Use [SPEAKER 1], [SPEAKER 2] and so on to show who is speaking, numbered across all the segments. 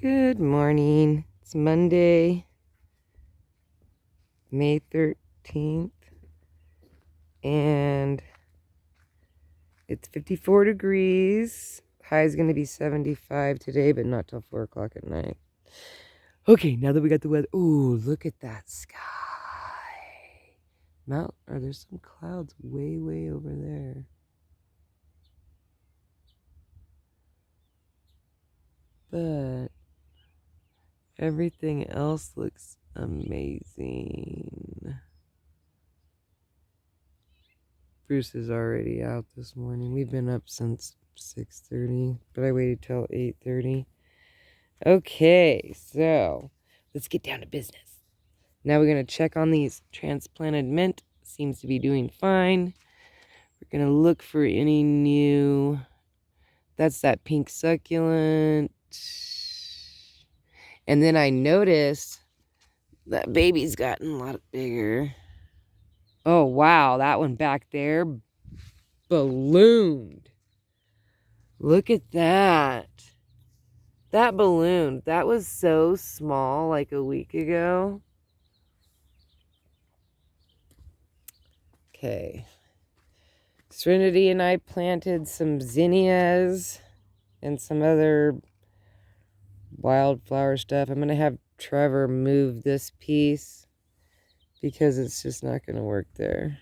[SPEAKER 1] Good morning. It's Monday, May 13th, and it's 54 degrees. High is going to be 75 today, but not till 4 o'clock at night. Okay, now that we got the weather. Ooh, look at that sky. There's some clouds way over there. But everything else looks amazing. Bruce is already out this morning. We've been up since 6:30, but I waited till 8:30. Okay, so let's get down to business. Now we're going to check on these transplanted mint. Seems to be doing fine. We're going to look for any new... That's that pink succulent. And then I noticed that baby's gotten a lot bigger. Oh, wow, that one back there ballooned. Look at that. That balloon, that was so small like a week ago. Okay. Serenity and I planted some zinnias and some other wildflower stuff. I'm going to have Trevor move this piece because it's just not going to work there.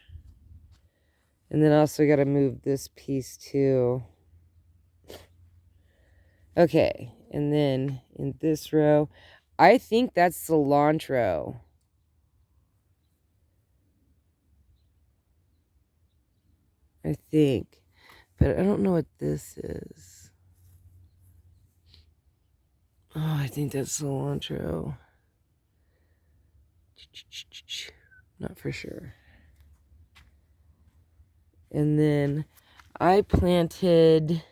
[SPEAKER 1] And then also got to move this piece too. Okay, and then in this row, I think that's cilantro. I think, but I don't know what this is. Oh, I think that's cilantro. Not for sure. And then I planted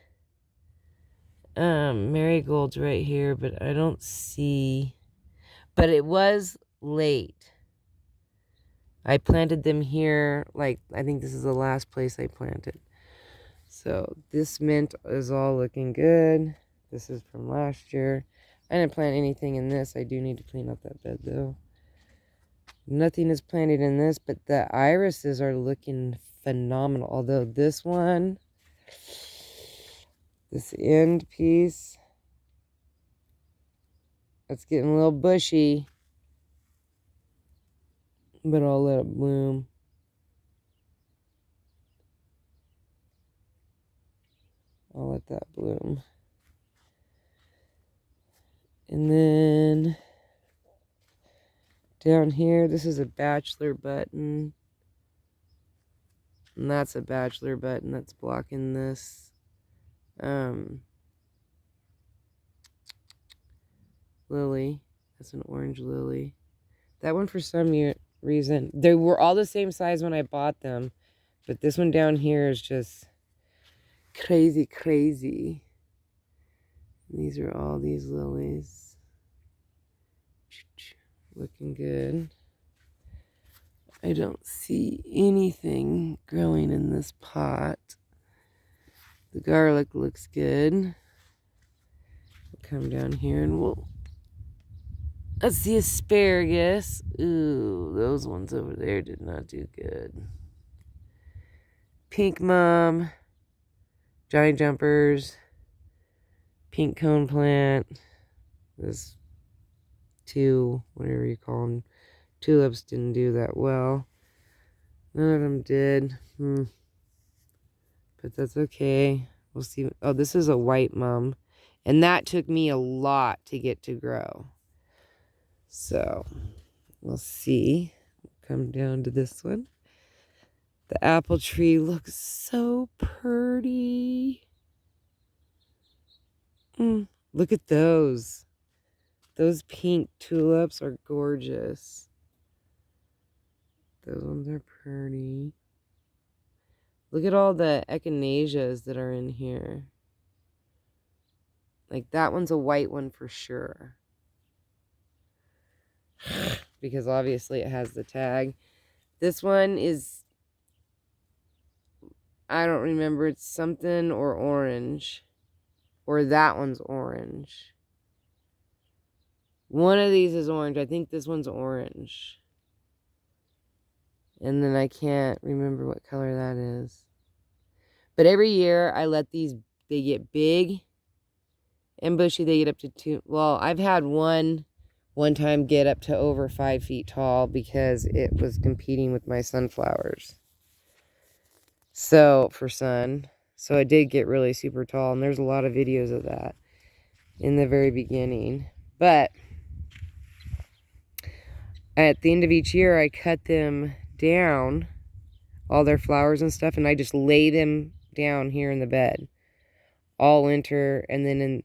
[SPEAKER 1] marigolds right here, but I don't see, but it was late. I planted them here, like, I think this is the last place I planted. So this mint is all looking good. This is from last year. I didn't plant anything in this. I do need to clean up that bed though. Nothing is planted in this, but the irises are looking phenomenal. Although this one, this end piece, it's getting a little bushy, but I'll let it bloom. I'll let that bloom. And then down here, this is a bachelor button. And that's a bachelor button that's blocking this. Lily. That's an orange lily. That one, for some reason, they were all the same size when I bought them. But this one down here is just crazy. These are all these lilies. Looking good. I don't see anything growing in this pot. The garlic looks good. We'll come down here and let's see, asparagus. Ooh, those ones over there did not do good. Pink mom, Johnny jumpers, pink cone plant. This two, whatever you call them, tulips didn't do that well. None of them did. But that's okay. We'll see. Oh, this is a white mum. And that took me a lot to get to grow. So, we'll see. Come down to this one. The apple tree looks so pretty. Look at those. Those pink tulips are gorgeous. Those ones are pretty. Look at all the echinaceas that are in here. Like, that one's a white one for sure. Because obviously it has the tag. This one is, I don't remember, it's something or orange. Or that one's orange. One of these is orange. I think this one's orange. And then I can't remember what color that is. But every year I let these, they get big and bushy. They get up to 2. Well, I've had one time get up to over 5 feet tall because it was competing with my sunflowers. So, for sun. So it did get really super tall. And there's a lot of videos of that in the very beginning. But at the end of each year, I cut them down, all their flowers and stuff, and I just lay them down here in the bed all winter. And then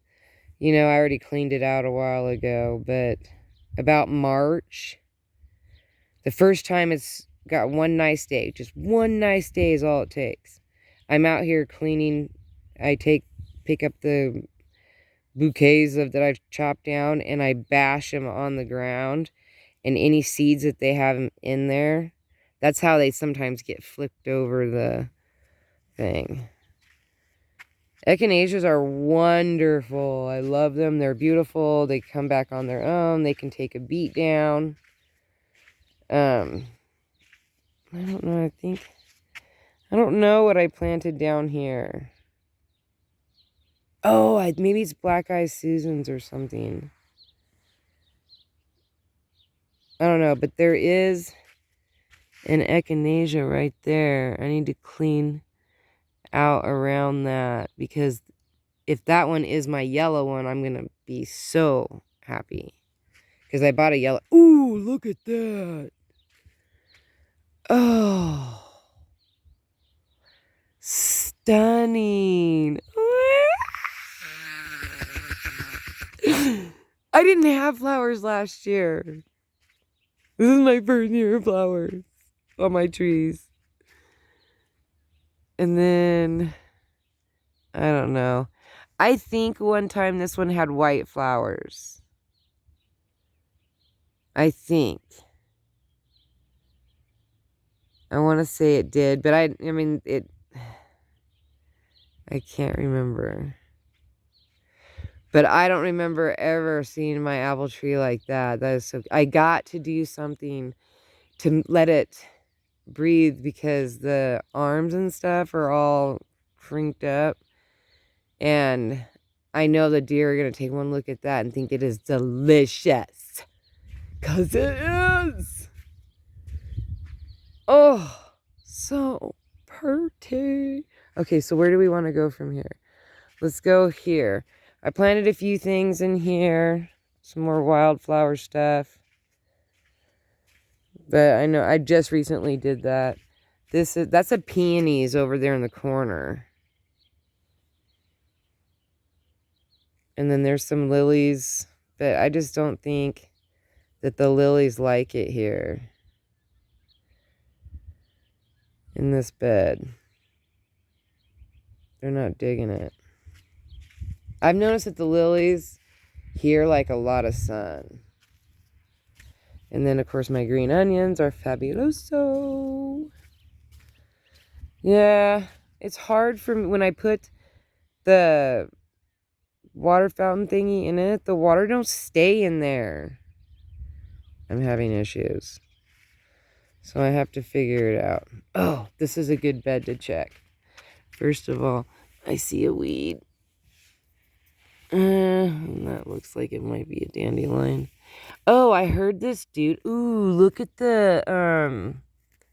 [SPEAKER 1] I already cleaned it out a while ago, but about March, the first time it's got one nice day, just one nice day is all it takes. I'm out here cleaning. I pick up the bouquets that I've chopped down and I bash them on the ground, and any seeds that they have in there, that's how they sometimes get flipped over the thing. Echinaceas are wonderful. I love them. They're beautiful. They come back on their own. They can take a beat down. I don't know. I don't know what I planted down here. Oh, maybe it's Black Eyed Susans or something. I don't know, but there is an echinacea right there. I need to clean out around that, because if that one is my yellow one, I'm going to be so happy. Because I bought a yellow. Ooh, look at that. Oh. Stunning. I didn't have flowers last year. This is my first year of flowers on my trees. And then, I don't know. I think one time this one had white flowers. I think. I want to say it did, but I can't remember. But I don't remember ever seeing my apple tree like that. That is so, I got to do something to let it breathe because the arms and stuff are all crinked up. And I know the deer are going to take one look at that and think it is delicious. Because it is. Oh, so pretty. Okay, so where do we want to go from here? Let's go here. I planted a few things in here. Some more wildflower stuff. But I know I just recently did that. That's a peonies over there in the corner. And then there's some lilies. But I just don't think that the lilies like it here. In this bed. They're not digging it. I've noticed that the lilies here like a lot of sun. And then, of course, my green onions are fabuloso. Yeah, it's hard for me when I put the water fountain thingy in it. The water don't stay in there. I'm having issues. So I have to figure it out. Oh, this is a good bed to check. First of all, I see a weed. That looks like it might be a dandelion. Oh, I heard this dude. Ooh, look at the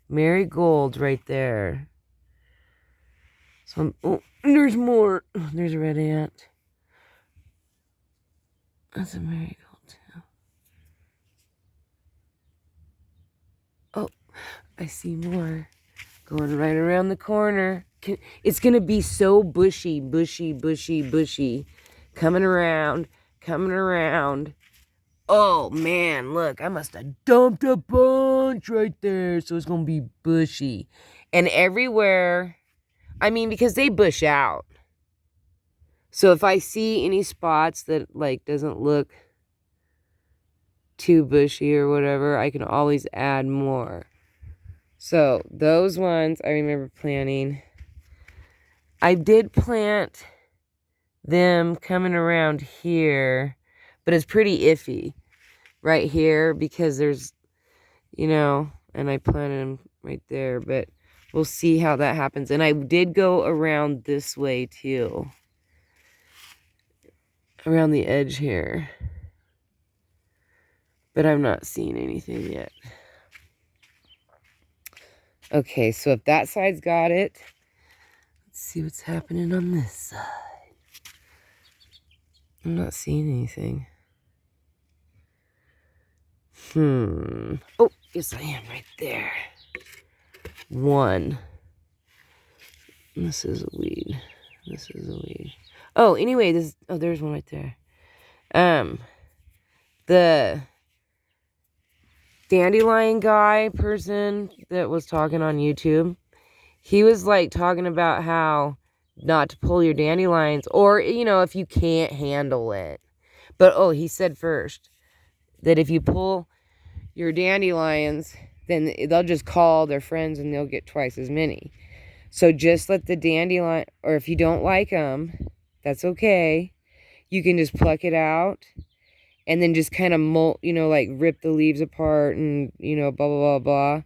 [SPEAKER 1] marigold right there. Oh, there's more. Oh, there's a red ant. That's a marigold too. Oh, I see more. Going right around the corner. It's gonna be so bushy. Coming around. Oh, man, look, I must have dumped a bunch right there. So it's going to be bushy. And everywhere, because they bush out. So if I see any spots that, doesn't look too bushy or whatever, I can always add more. So those ones I remember planting. I did plant them coming around here, but it's pretty iffy. right here because there's, you know, and I planted them right there, but we'll see how that happens. And I did go around this way too, around the edge here, but I'm not seeing anything yet. Okay, so if that side's got it, let's see what's happening on this side. I'm not seeing anything. Oh, yes I am right there. One. This is a weed. This is a weed. Oh, anyway, there's one right there. The dandelion guy person that was talking on YouTube, he was like talking about how not to pull your dandelions, or, you know, if you can't handle it. But, oh, he said first that if you pull your dandelions, then they'll just call their friends and they'll get twice as many. So just let the dandelion, or if you don't like them, that's okay. You can just pluck it out and then just kind of you know, like rip the leaves apart and, you know, blah, blah, blah, blah.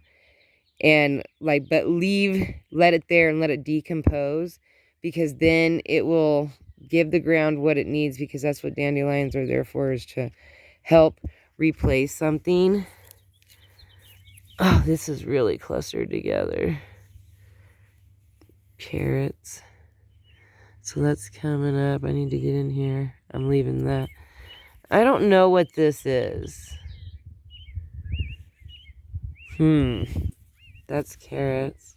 [SPEAKER 1] And like, but let it there and let it decompose, because then it will give the ground what it needs, because that's what dandelions are there for, is to help replace something. Oh, this is really clustered together. Carrots. So that's coming up. I need to get in here. I'm leaving that. I don't know what this is. That's carrots.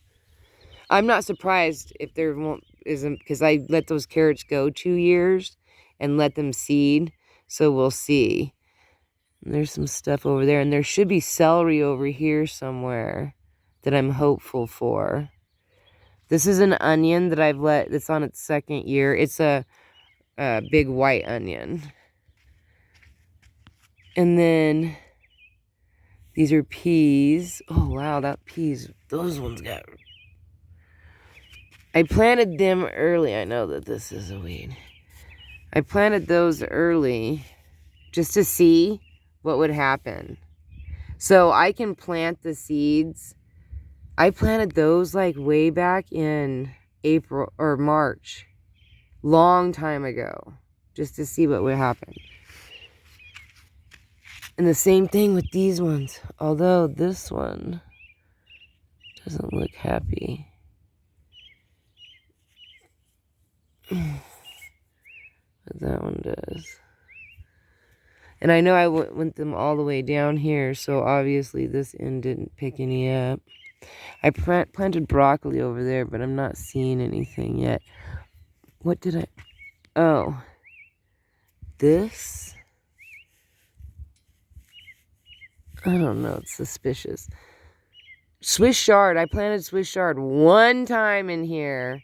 [SPEAKER 1] I'm not surprised if there isn't, because I let those carrots go 2 years and let them seed. So we'll see. And there's some stuff over there, and there should be celery over here somewhere that I'm hopeful for. This is an onion that I've let, that's on its 2nd year. It's a big white onion. And then these are peas. Oh, wow, that peas, those ones got... I planted them early. I know that this is a weed. I planted those early just to see what would happen. So I can plant the seeds. I planted those like way back in April or March. Long time ago. Just to see what would happen. And the same thing with these ones. Although this one doesn't look happy. But that one does. And I know I went them all the way down here, so obviously this end didn't pick any up. I planted broccoli over there, but I'm not seeing anything yet. What did I... Oh. This? I don't know. It's suspicious. Swiss chard. I planted Swiss chard one time in here,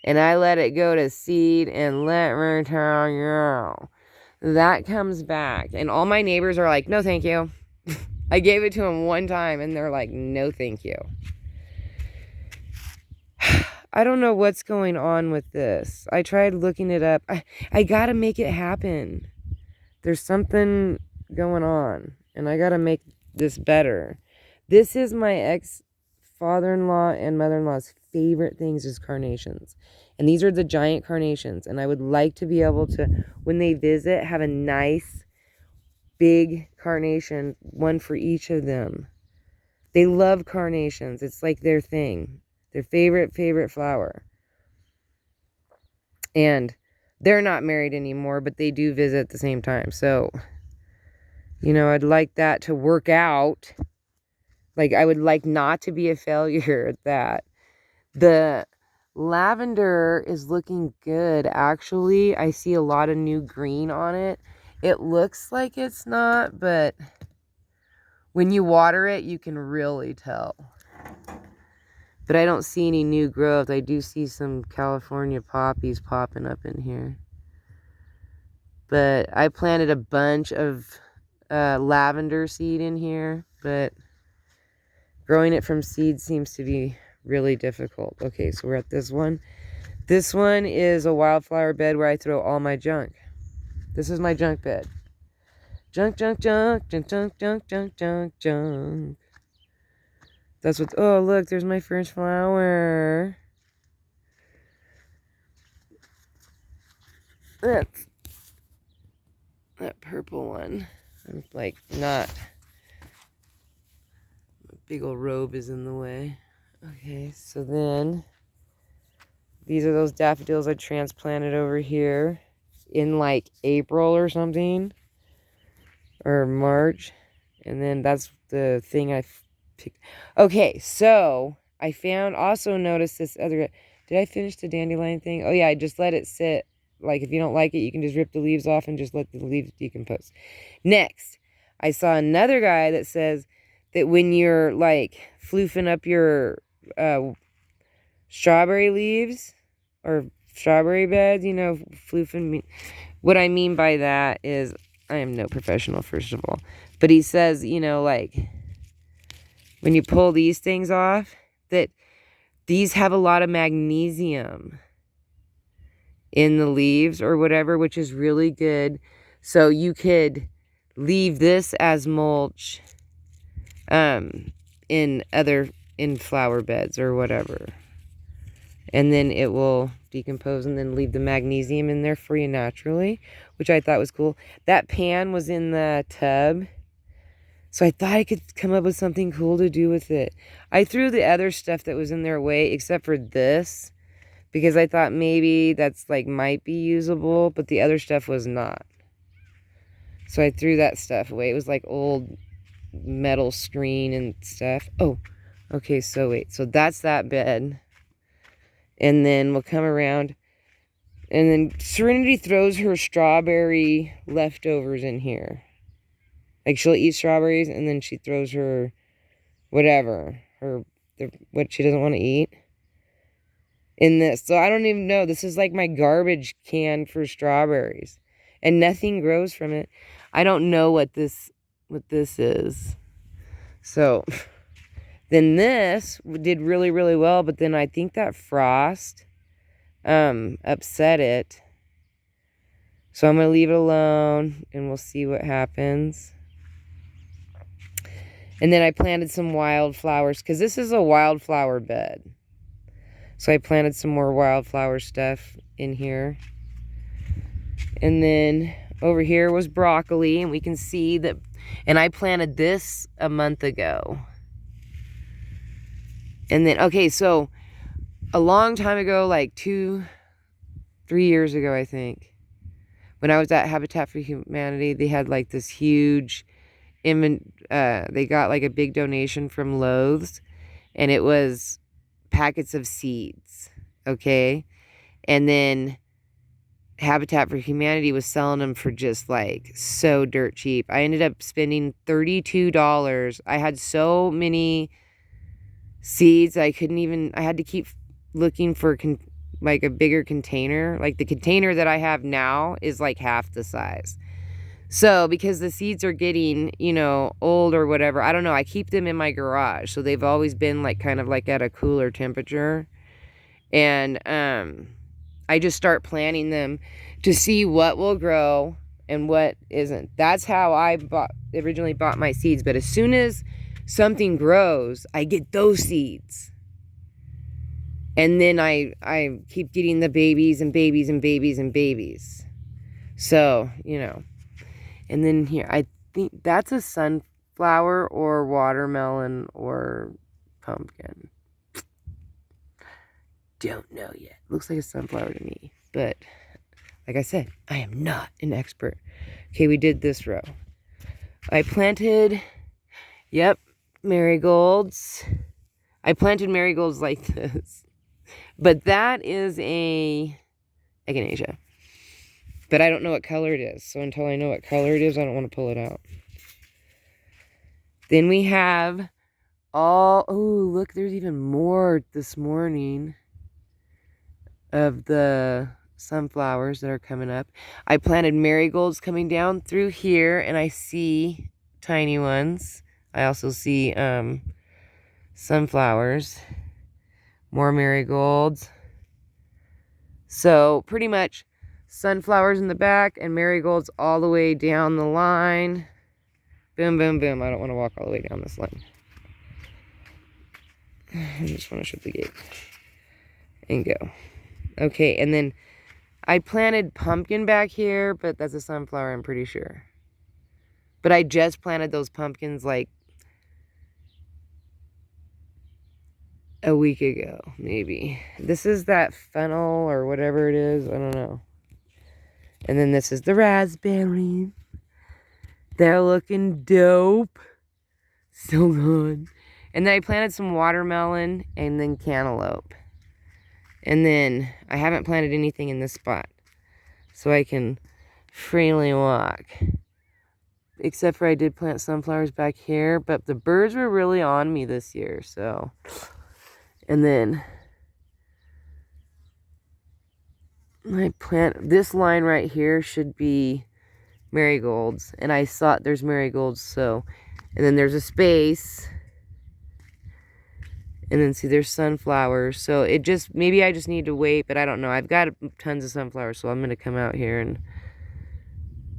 [SPEAKER 1] and I let it go to seed, and let me tell you, that comes back. And all my neighbors are like, no, thank you. I gave it to them one time, and they're like, no, thank you. I don't know what's going on with this. I tried looking it up. I gotta make it happen. There's something going on, and I gotta make this better. This is my ex-father-in-law and mother-in-law's favorite things, is carnations. And these are the giant carnations. And I would like to be able to, when they visit, have a nice big carnation, one for each of them. They love carnations. It's like their thing. Their favorite flower. And they're not married anymore, but they do visit at the same time. So, you know, I'd like that to work out. Like, I would like not to be a failure at that. The lavender is looking good, actually. I see a lot of new green on it. It looks like it's not, but when you water it, you can really tell. But I don't see any new growth. I do see some California poppies popping up in here. But I planted a bunch of lavender seed in here, but growing it from seed seems to be really difficult. Okay, so we're at this one. This one is a wildflower bed where I throw all my junk. This is my junk bed. Junk, junk, junk, junk, junk, junk, junk, junk, junk. That's what, oh, look, there's my first flower. That's that purple one. I'm like, not, a big old robe is in the way. Okay, so then, these are those daffodils I transplanted over here in like April or something. Or March. And then that's the thing I picked. Okay, so I found, also noticed this other, did I finish the dandelion thing? Oh yeah, I just let it sit. Like if you don't like it, you can just rip the leaves off and just let the leaves decompose. Next, I saw another guy that says that when you're like floofing up your strawberry leaves or strawberry beds, you know, floofing. What I mean by that is, I am no professional, first of all. But he says, you know, like, when you pull these things off, that these have a lot of magnesium in the leaves or whatever, which is really good. So you could leave this as mulch in flower beds or whatever. And then it will decompose and then leave the magnesium in there for you naturally, which I thought was cool. That pan was in the tub, so I thought I could come up with something cool to do with it. I threw the other stuff that was in there away, except for this, because I thought maybe that's like might be usable, but the other stuff was not. So I threw that stuff away. It was like old metal screen and stuff. Oh, okay, so wait. So that's that bed. And then we'll come around. And then Serenity throws her strawberry leftovers in here. Like she'll eat strawberries and then she throws her whatever, what she doesn't want to eat in this. So I don't even know. This is like my garbage can for strawberries. And nothing grows from it. I don't know what this is. So then this did really, really well, but then I think that frost upset it. So I'm going to leave it alone and we'll see what happens. And then I planted some wildflowers because this is a wildflower bed. So I planted some more wildflower stuff in here. And then over here was broccoli, and we can see that, and I planted this a month ago. And then, okay, so a long time ago, like 2-3 years ago, I think, when I was at Habitat for Humanity, they had like this huge they got like a big donation from Lowe's, and it was packets of seeds, okay? And then Habitat for Humanity was selling them for just like so dirt cheap. I ended up spending $32. I had so many seeds I had to keep looking for like a bigger container. Like the container that I have now is like half the size. So because the seeds are getting, you know, old or whatever, I don't know, I keep them in my garage. So they've always been like kind of like at a cooler temperature. And I just start planting them to see what will grow and what isn't. That's how I originally bought my seeds. But as soon as something grows, I get those seeds. And then I keep getting the babies and babies and babies and babies. So, you know. And then here, I think that's a sunflower or watermelon or pumpkin. Don't know yet. Looks like a sunflower to me. But, like I said, I am not an expert. Okay, we did this row. I planted, yep, marigolds. I planted marigolds like this. But that is a echinacea. But I don't know what color it is. So until I know what color it is, I don't want to pull it out. Then we have oh, look, there's even more this morning of the sunflowers that are coming up. I planted marigolds coming down through here, and I see tiny ones. I also see sunflowers. More marigolds. So pretty much sunflowers in the back, and marigolds all the way down the line. Boom, boom, boom. I don't want to walk all the way down this line. I just want to shut the gate and go. Okay, and then I planted pumpkin back here, but that's a sunflower, I'm pretty sure. But I just planted those pumpkins like a week ago, maybe. This is that fennel or whatever it is. I don't know. And then this is the raspberry. They're looking dope. So good. And then I planted some watermelon and then cantaloupe. And then I haven't planted anything in this spot, so I can freely walk. Except for I did plant sunflowers back here, but the birds were really on me this year, so. And then I plant, this line right here should be marigolds. And I saw there's marigolds, so. And then there's a space. And then see, there's sunflowers. So it just, maybe I just need to wait, but I don't know. I've got tons of sunflowers, so I'm going to come out here and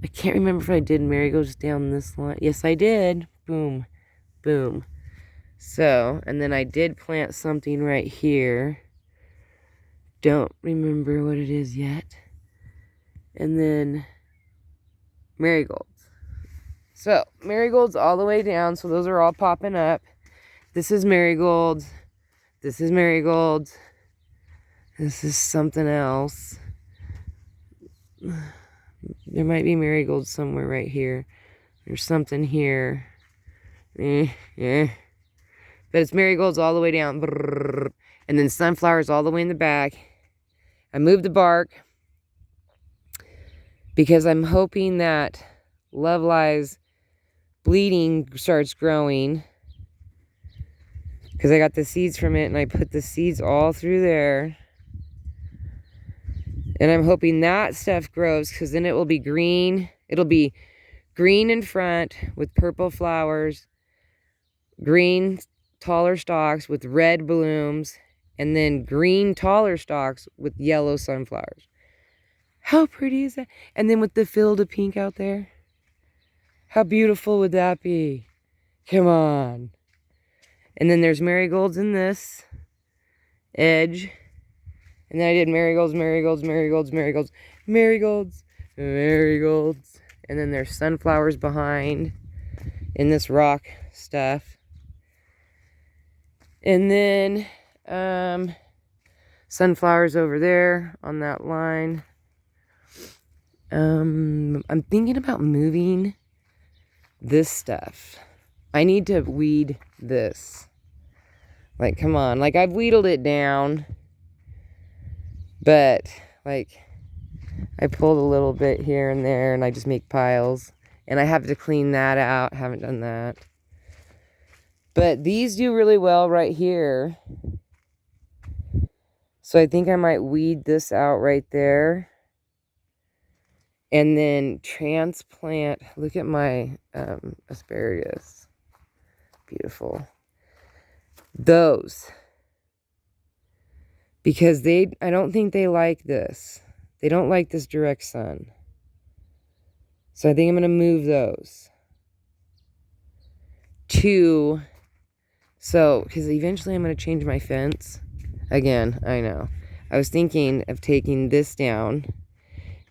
[SPEAKER 1] I can't remember if I did marigolds down this line. Yes, I did. Boom, boom. So, and then I did plant something right here. Don't remember what it is yet. And then marigolds. So, marigolds all the way down. So those are all popping up. This is marigolds. This is marigolds. This is something else. There might be marigolds somewhere right here. There's something here. But it's marigolds all the way down. And then sunflowers all the way in the back. I moved the bark because I'm hoping that Love Lies bleeding starts growing. Because I got the seeds from it and I put the seeds all through there. And I'm hoping that stuff grows because then it will be green. It'll be green in front with purple flowers, green taller stalks with red blooms, and then green taller stalks with yellow sunflowers. How pretty is that? And then with the field of pink out there. How beautiful would that be? Come on. And then there's marigolds in this edge. And then I did marigolds, marigolds, marigolds, marigolds, marigolds, marigolds. And then there's sunflowers behind in this rock stuff. And then sunflowers over there on that line. I'm thinking about moving this stuff. I need to weed this. Like, come on. Like, I've wheedled it down. But, like, I pulled a little bit here and there, and I just make piles. And I have to clean that out. Haven't done that. But these do really well right here. So I think I might weed this out right there. And then transplant. Look at my asparagus. Beautiful. Those. Because I don't think they like this. They don't like this direct sun. So I think I'm going to move those. Because eventually I'm going to change my fence. Again, I know. I was thinking of taking this down,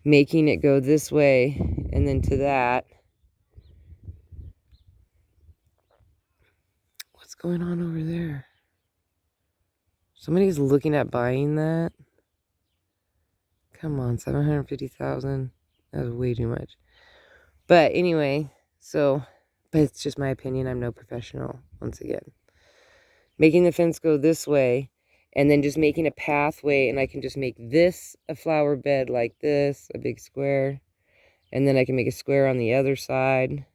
[SPEAKER 1] making it go this way, and then to that. What's going on over there? Somebody's looking at buying that. Come on, 750,000. That was way too much. But anyway, but it's just my opinion. I'm no professional, once again. Making the fence go this way, and then just making a pathway, and I can just make this a flower bed like this, a big square. And then I can make a square on the other side.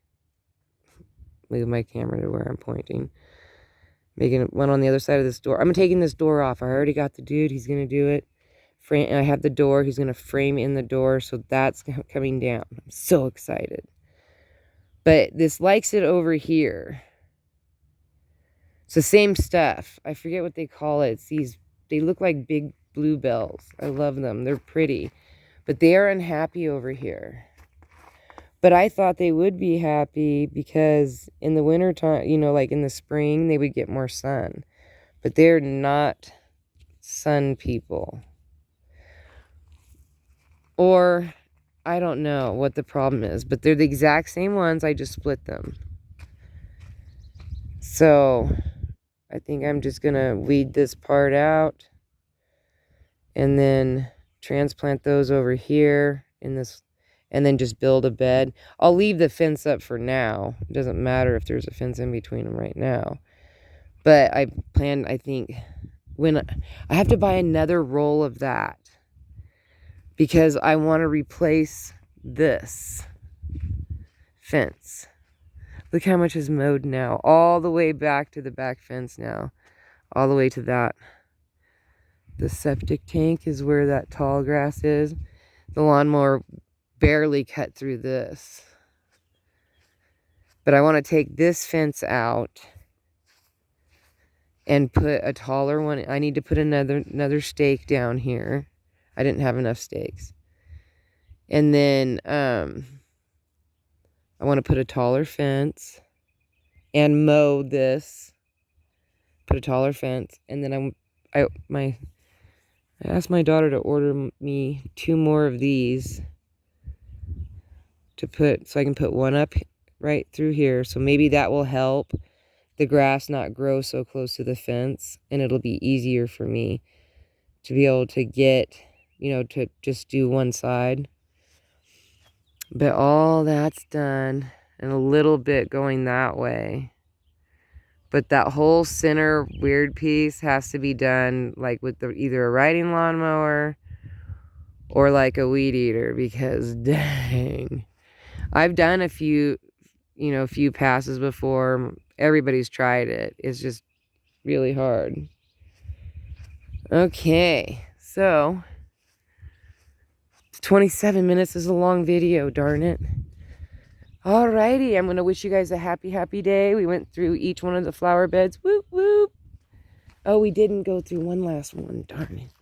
[SPEAKER 1] Move my camera to where I'm pointing. Making one on the other side of this door. I'm taking this door off. I already got the dude. He's going to do it. I have the door. He's going to frame in the door. So that's coming down. I'm so excited. But this likes it over here. It's the same stuff. I forget what they call it. It's these, they look like big bluebells. I love them. They're pretty. But they are unhappy over here. But I thought they would be happy because in the wintertime, you know, like in the spring, they would get more sun. But they're not sun people. Or I don't know what the problem is, but they're the exact same ones. I just split them. So I think I'm just going to weed this part out and then transplant those over here in this, and then just build a bed. I'll leave the fence up for now. It doesn't matter if there's a fence in between them right now. But I think, when I have to buy another roll of that because I want to replace this fence. Look how much is mowed now. All the way back to the back fence now. All the way to that. The septic tank is where that tall grass is. The lawnmower barely cut through this. But I want to take this fence out and put a taller one. I need to put another stake down here. I didn't have enough stakes. And then I want to put a taller fence and mow this. Put a taller fence, and then I asked my daughter to order me 2 more of these to put, so I can put one up right through here. So maybe that will help the grass not grow so close to the fence, and it'll be easier for me to be able to get, you know, to just do one side. But all that's done, and a little bit going that way. But that whole center weird piece has to be done like with either a riding lawnmower or like a weed eater, because dang. I've done a few passes before. Everybody's tried it. It's just really hard. Okay, so 27 minutes is a long video, darn it. Alrighty, I'm going to wish you guys a happy, happy day. We went through each one of the flower beds. Whoop, whoop. Oh, we didn't go through one last one. Darn it.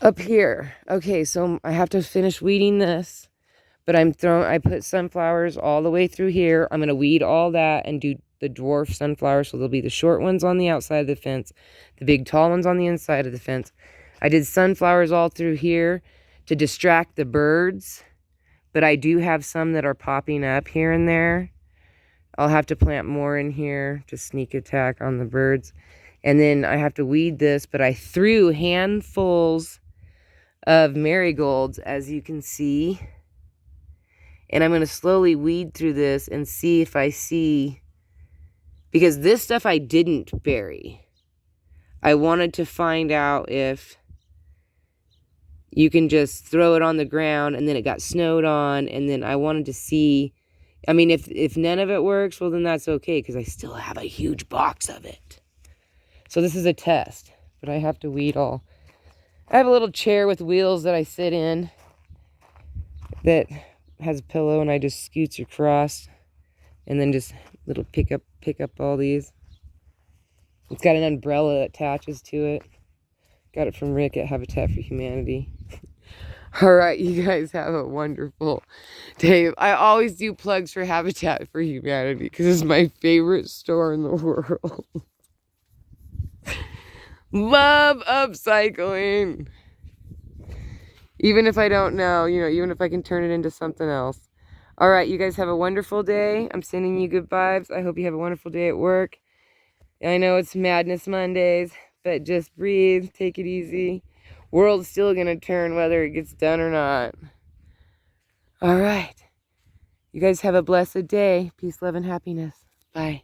[SPEAKER 1] Up here. Okay, so I have to finish weeding this. But I put sunflowers all the way through here. I'm going to weed all that and do the dwarf sunflowers. So there'll be the short ones on the outside of the fence. The big tall ones on the inside of the fence. I did sunflowers all through here to distract the birds. But I do have some that are popping up here and there. I'll have to plant more in here to sneak attack on the birds. And then I have to weed this, but I threw handfuls of marigolds, as you can see. And I'm going to slowly weed through this and see if I see, because this stuff I didn't bury. I wanted to find out if you can just throw it on the ground, and then it got snowed on, and then I wanted to see, I mean, if none of it works, well, then that's okay, because I still have a huge box of it. So this is a test, but I have to weed all. I have a little chair with wheels that I sit in that has a pillow, and I just scoots across, and then just little pick up all these. It's got an umbrella that attaches to it. Got it from Rick at Habitat for Humanity. All right, you guys have a wonderful day. I always do plugs for Habitat for Humanity because it's my favorite store in the world. Love upcycling. Even if I don't know, even if I can turn it into something else. All right, you guys have a wonderful day. I'm sending you good vibes. I hope you have a wonderful day at work. I know it's Madness Mondays, but just breathe, take it easy. World's still going to turn whether it gets done or not. All right. You guys have a blessed day. Peace, love, and happiness. Bye.